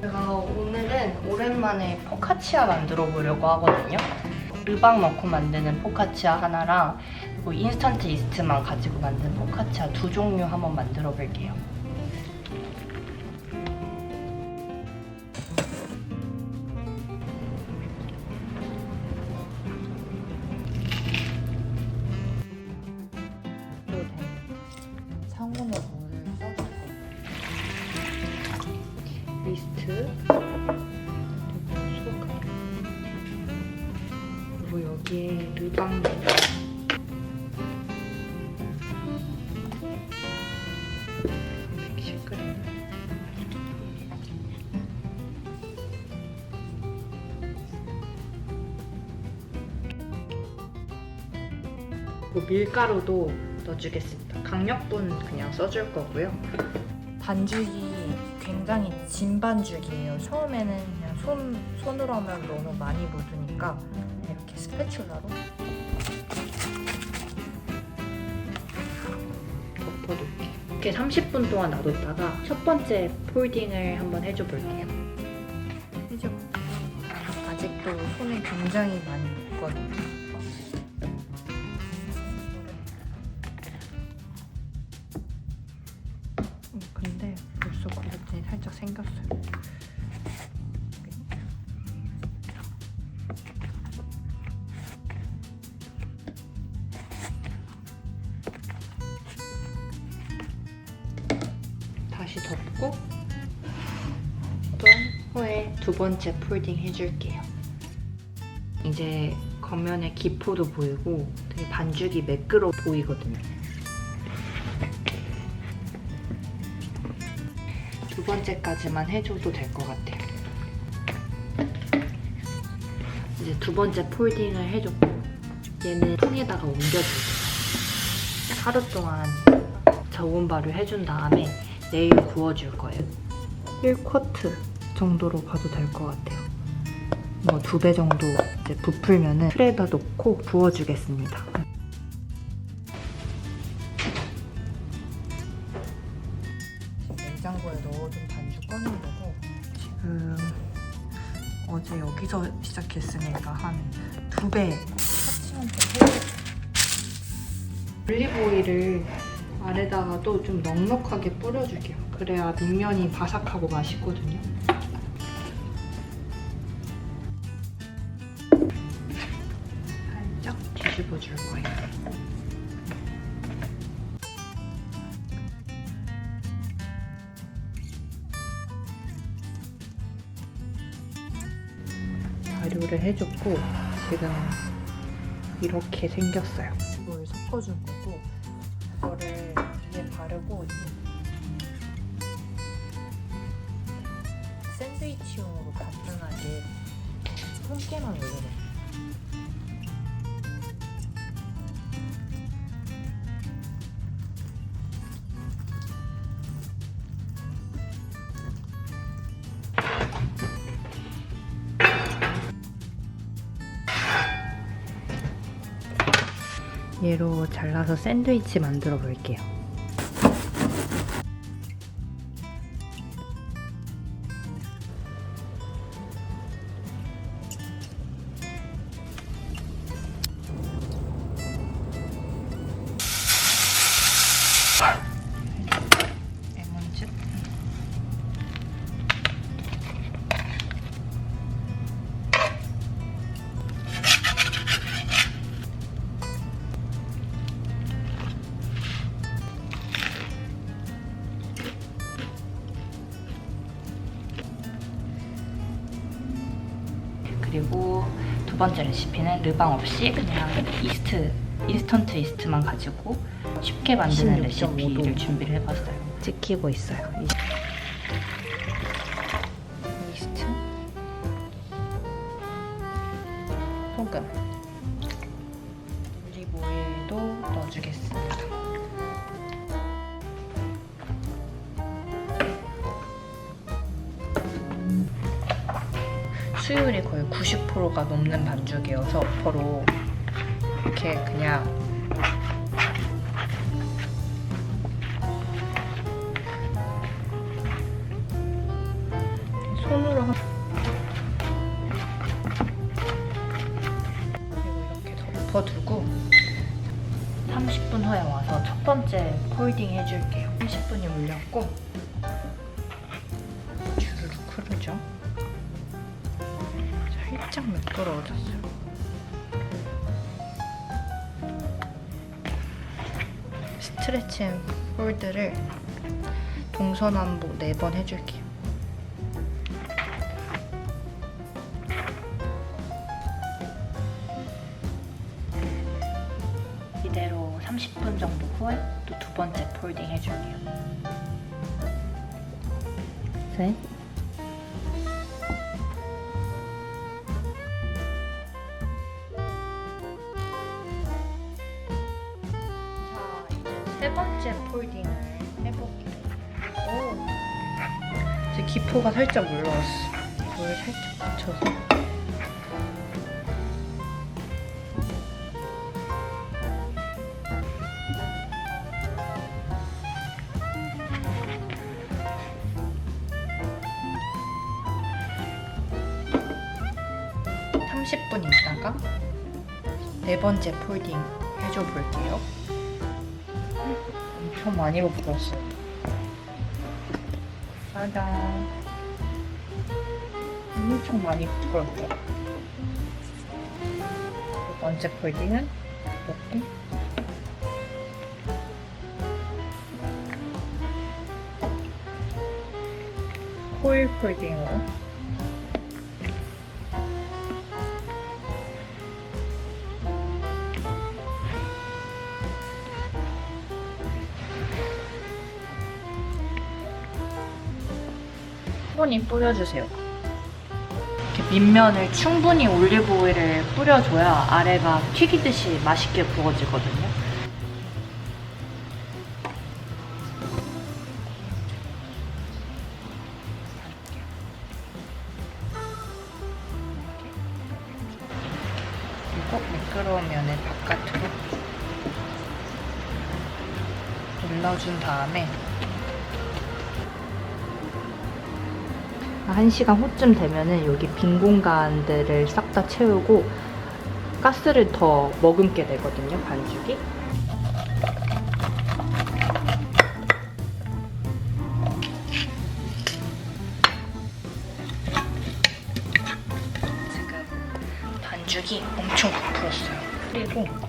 제가 오늘은 오랜만에 포카치아 만들어 보려고 하거든요. 르방 넣고 만드는 포카치아 하나랑 그리고 인스턴트 이스트만 가지고 만든 포카치아 두 종류 한번 만들어 볼게요. 상온에 물을 써줄 거예요. 이스트 그리고 여기에 르방 110g. 그리고 밀가루도 넣어주겠습니다. 강력분 그냥 써줄 거고요. 반죽이 굉장히 진 반죽이에요. 처음에는 그냥 손으로 하면 너무 많이 묻으니까 이렇게 스패츌라로 덮어둘게요. 이렇게 30분 동안 놔뒀다가 첫 번째 폴딩을 한번 해줘 볼게요. 해줘. 아직도 손에 굉장히 많이 묻거든요. 근데 벌써 구력진이 살짝 생겼어요. 다시 덮고 또 후에 두 번째 폴딩 해줄게요. 이제 겉면에 기포도 보이고 되게 반죽이 매끄러워 보이거든요. 두 번째까지만 해줘도 될 것 같아요. 이제 두 번째 폴딩을 해줬고 얘는 통에다가 옮겨줄게요. 하루 동안 저온발을 해준 다음에 내일 구워줄 거예요. 1쿼트 정도로 봐도 될 것 같아요. 뭐 2배 정도 이제 부풀면은 틀에다 놓고 구워주겠습니다. 냉장고에 넣어둔 반죽 꺼낸 거고 지금 어제 여기서 시작했으니까 한 2배. 파치만 좀 해줘. 올리브 오일을 아래다가도 좀 넉넉하게 뿌려줄게요. 그래야 밑면이 바삭하고 맛있거든요. 살짝 뒤집어줄 거예요. 발효를 해줬고 지금 이렇게 생겼어요. 이걸 섞어줄 거고 이거를 위에 바르고 샌드위치용으로 간단하게 통깨만 올려요. 얘로 잘라서 샌드위치 만들어 볼게요. 레몬즙, 그리고 두 번째 레시피는 르방 없이 그냥 인스턴트 이스트만 가지고 쉽게 만드는 16.5도. 레시피를 준비를 해봤어요. 찍히고 있어요. 이스트, 소금, 올리브 오일도 넣어주겠습니다. 수율이 거의 90%가 넘는 반죽이어서 바로 이렇게 그냥 번째 폴딩 해줄게요. 30분이 울렸고 주르륵 흐르죠. 살짝 미끄러워졌어요. 스트레치 앤 폴드를 동서남북 4번 해줄게요. 이대로 30분 정도 후에 또 두 번째 폴딩 해줄게요. 셋. 자, 이제 세 번째 폴딩을 해볼게요. 오, 이제 기포가 살짝 올라왔어. 이걸 살짝 붙여서. (30분) 있다가 네 번째 폴딩 해줘 볼게요. 엄청 많이 부풀었어요. 짜잔. 엄청 많이 부풀었어요. 두 번째 폴딩은 이렇게. 코일 폴딩으로. 충분히 뿌려주세요. 이렇게 밑면을 충분히 올리브 오일을 뿌려줘야 아래가 튀기듯이 맛있게 구워지거든요. 그리고 미끄러운 면을 바깥으로 눌러준 다음에 1시간 후쯤 되면은 여기 빈 공간들을 싹 다 채우고 가스를 더 머금게 되거든요, 반죽이. 지금 반죽이 엄청 부풀었어요. 그리고